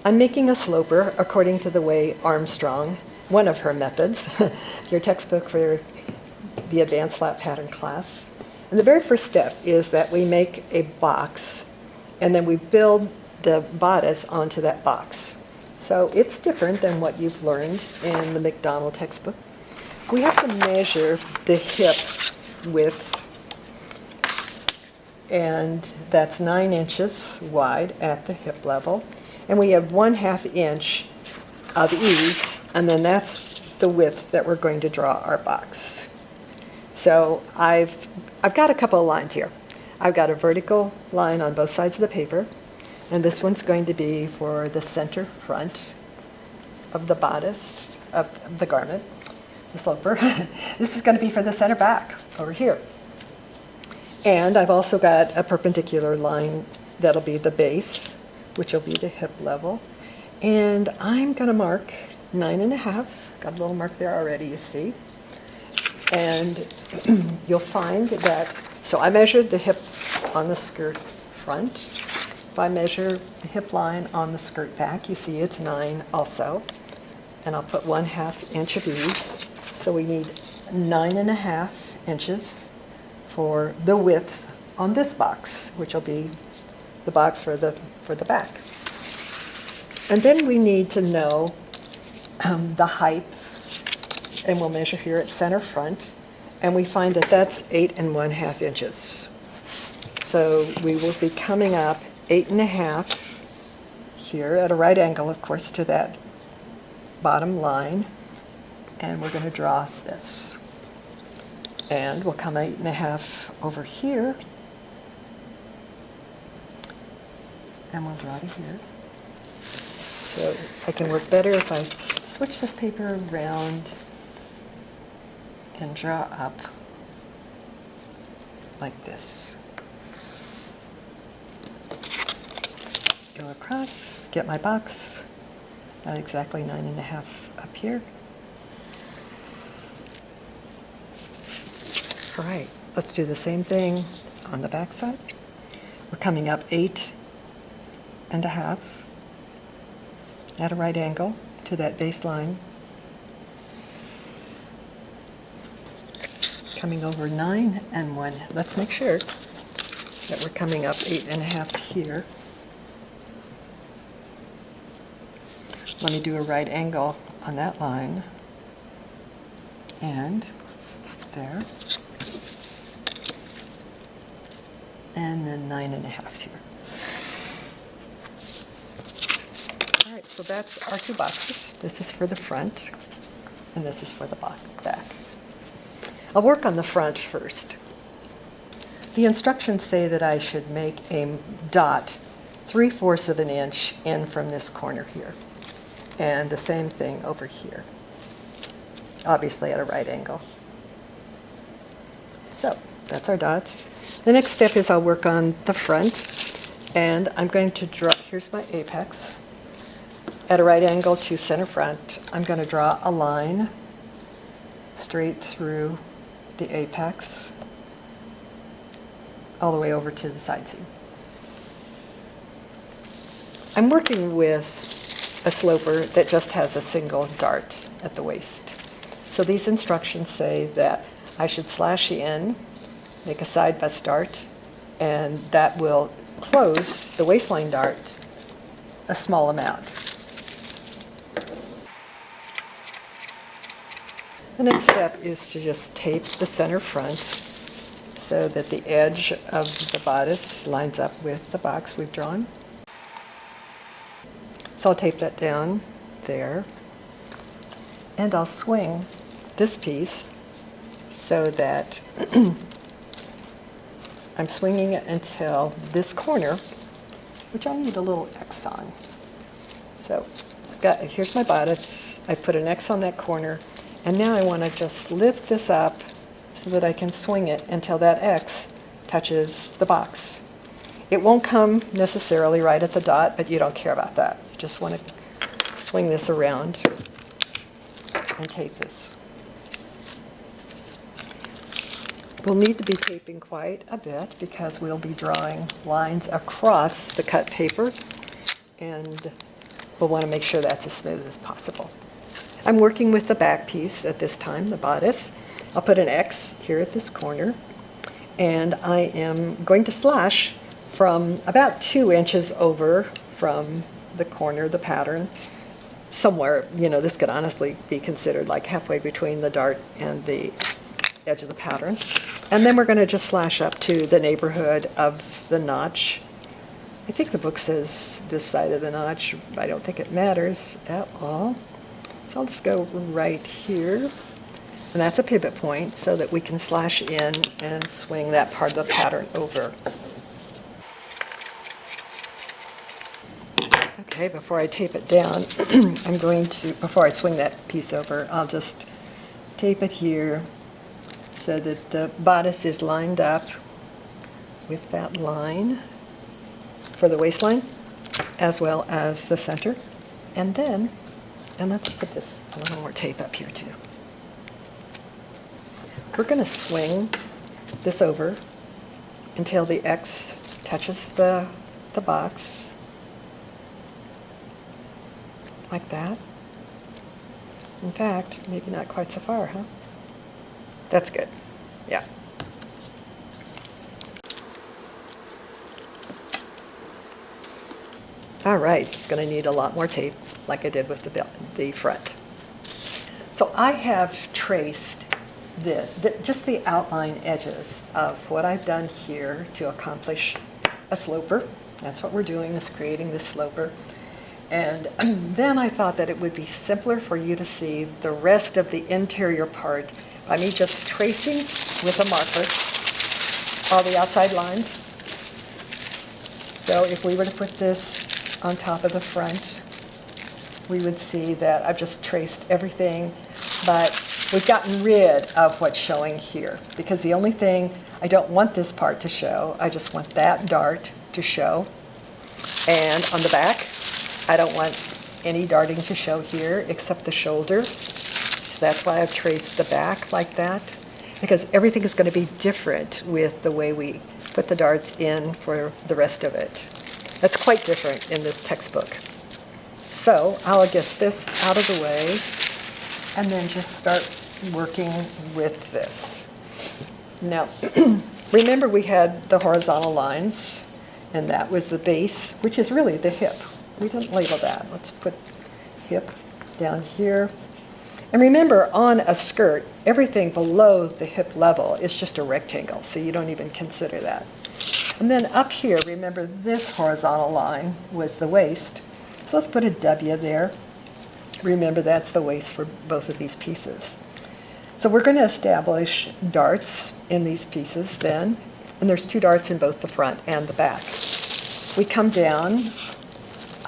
I'm making a sloper according to the way Armstrong, one of her methods, your textbook for the advanced flat pattern class. And the very first step is that we make a box, and then we build the bodice onto that box. So it's different than what you've learned in the McDonald textbook. We have to measure the hip width, and that's 9 inches wide at the hip level. And we have 1/2 inch of ease, and then that's the width that we're going to draw our box. So I've got a couple of lines here. I've got a vertical line on both sides of the paper, and this one's going to be for the center front of the bodice of the garment, the sloper. This is going to be for the center back over here. And I've also got a perpendicular line that'll be the base, which will be the hip level. And I'm going to mark 9.5. Got a little mark there already, you see. And you'll find that, so I measured the hip on the skirt front. If I measure the hip line on the skirt back, you see it's 9 also. And I'll put 1/2 inch of ease. So we need 9.5 inches for the width on this box, which will be the box for the back. And then we need to know the height, and we'll measure here at center front, and we find that that's 8.5 inches. So we will be coming up 8.5 here at a right angle, of course, to that bottom line, and we're going to draw this. And we'll come 8.5 over here, and we'll draw to here. So I can work better if I switch this paper around and draw up like this. Go across, get my box at exactly 9.5 up here. All right, let's do the same thing on the back side. We're coming up 8.5 at a right angle to that baseline. Coming over 9 and 1. Let's make sure that we're coming up 8.5 here. Let me do a right angle on that line. And there. And then 9.5 here. All right, so that's our two boxes. This is for the front, and this is for the back. I'll work on the front first. The instructions say that I should make a dot 3/4 of an inch in from this corner here. And the same thing over here, obviously at a right angle. So that's our dots. The next step is I'll work on the front, and I'm going to draw, here's my apex. At a right angle to center front, I'm going to draw a line straight through the apex all the way over to the side seam. I'm working with a sloper that just has a single dart at the waist. So these instructions say that I should slash in, make a side bust dart, and that will close the waistline dart a small amount. The next step is to just tape the center front so that the edge of the bodice lines up with the box we've drawn. So I'll tape that down there, and I'll swing this piece so that I'm swinging it until this corner, which I'll need a little X on. So here's my bodice. I put an X on that corner, and now I want to just lift this up so that I can swing it until that X touches the box. It won't come necessarily right at the dot, but you don't care about that. You just want to swing this around and tape this. We'll need to be taping quite a bit because we'll be drawing lines across the cut paper, and we'll want to make sure that's as smooth as possible. I'm working with the back piece at this time, the bodice. I'll put an X here at this corner, and I am going to slash from about 2 inches over from the corner of the pattern. Somewhere, this could honestly be considered like halfway between the dart and the edge of the pattern. And then we're going to just slash up to the neighborhood of the notch. I think the book says this side of the notch. I don't think it matters at all. So I'll just go right here. And that's a pivot point so that we can slash in and swing that part of the pattern over. Okay, before I tape it down, before I swing that piece over, I'll just tape it here so that the bodice is lined up with that line for the waistline, as well as the center. And let's put this, a little more tape up here too. We're going to swing this over until the X touches the box. Like that. In fact, maybe not quite so far, huh? That's good. Yeah. All right, it's going to need a lot more tape, like I did with the front. So I have traced just the outline edges of what I've done here to accomplish a sloper. That's what we're doing, is creating this sloper. And then I thought that it would be simpler for you to see the rest of the interior part by me just tracing with a marker all the outside lines. So if we were to put this on top of the front, we would see that I've just traced everything, but we've gotten rid of what's showing here, because the only thing, I don't want this part to show, I just want that dart to show. And on the back, I don't want any darting to show here except the shoulder. So that's why I've traced the back like that, because everything is going to be different with the way we put the darts in for the rest of it. That's quite different in this textbook. So I'll get this out of the way and then just start working with this. Now, remember we had the horizontal lines, and that was the base, which is really the hip. We didn't label that. Let's put hip down here. And remember, on a skirt, everything below the hip level is just a rectangle, so you don't even consider that. And then up here, remember this horizontal line was the waist. So let's put a W there. Remember, that's the waist for both of these pieces. So we're going to establish darts in these pieces then. And there's 2 darts in both the front and the back. We come down.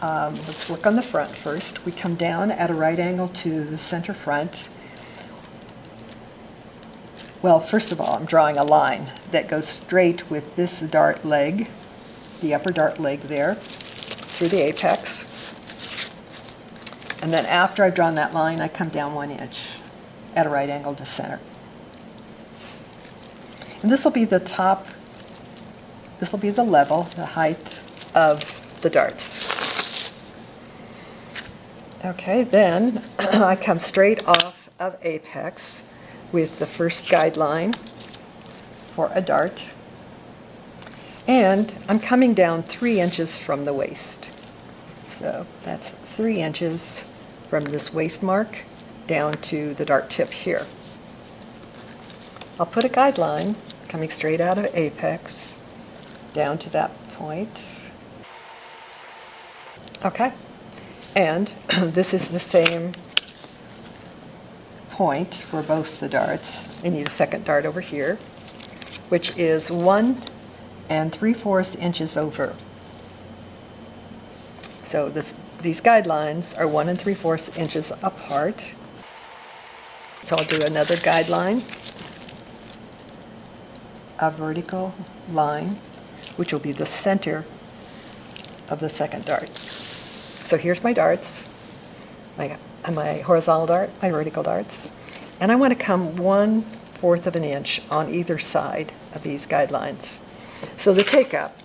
Let's work on the front first. We come down at a right angle to the center front. Well, first of all, I'm drawing a line that goes straight with this dart leg, the upper dart leg there, through the apex. And then after I've drawn that line, I come down 1 inch at a right angle to center. And this will be the top, this will be the level, the height of the darts. Okay, then I come straight off of apex with the first guideline for a dart. And I'm coming down 3 inches from the waist. So that's 3 inches from this waist mark down to the dart tip here. I'll put a guideline coming straight out of apex down to that point. Okay. And this is the same point for both the darts. I need a second dart over here, which is 1 3/4 inches over. So these guidelines are 1 3/4 inches apart. So I'll do another guideline, a vertical line, which will be the center of the second dart. So here's my darts, my horizontal dart, my vertical darts. And I want to come 1/4 of an inch on either side of these guidelines. So the take up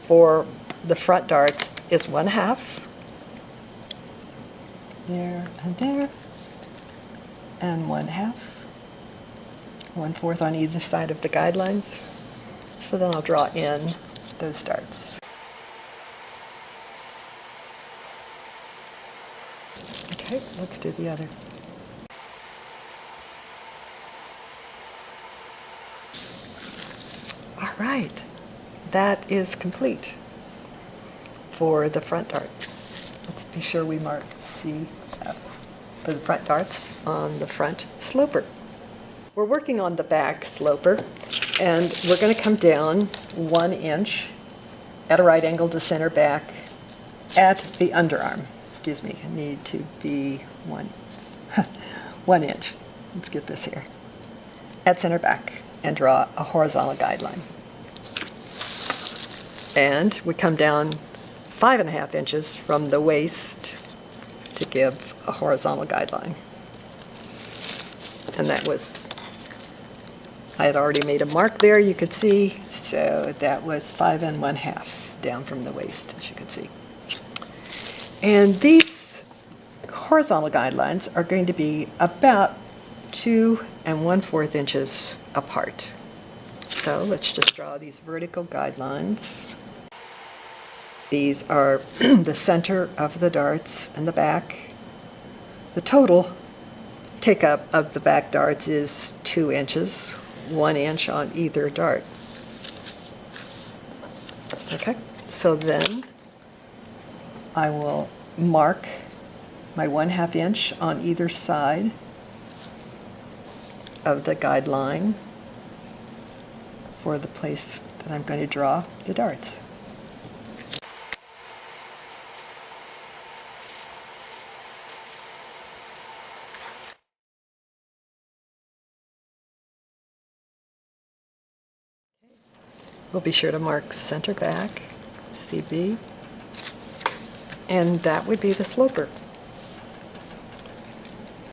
for the front darts is 1/2. there and there, and 1/2, 1/4 on either side of the guidelines. So then I'll draw in those darts. Okay, let's do the other. All right, that is complete for the front dart. Let's be sure we mark C for the front darts on the front sloper. We're working on the back sloper, and we're going to come down 1 inch at a right angle to center back at the underarm. Excuse me, I need to be 1 inch. Let's get this here. At center back and draw a horizontal guideline. And we come down 5.5 inches from the waist to give a horizontal guideline. And that was, I had already made a mark there, you could see, so that was 5 1/2 down from the waist, as you can see. And these horizontal guidelines are going to be about 2 1/4 inches apart. So let's just draw these vertical guidelines. These are the center of the darts and the back. The total take-up of the back darts is 2 inches, 1 inch on either dart. Okay, so then I will mark my 1/2 inch on either side of the guideline for the place that I'm going to draw the darts. We'll be sure to mark center back, CB, and that would be the sloper.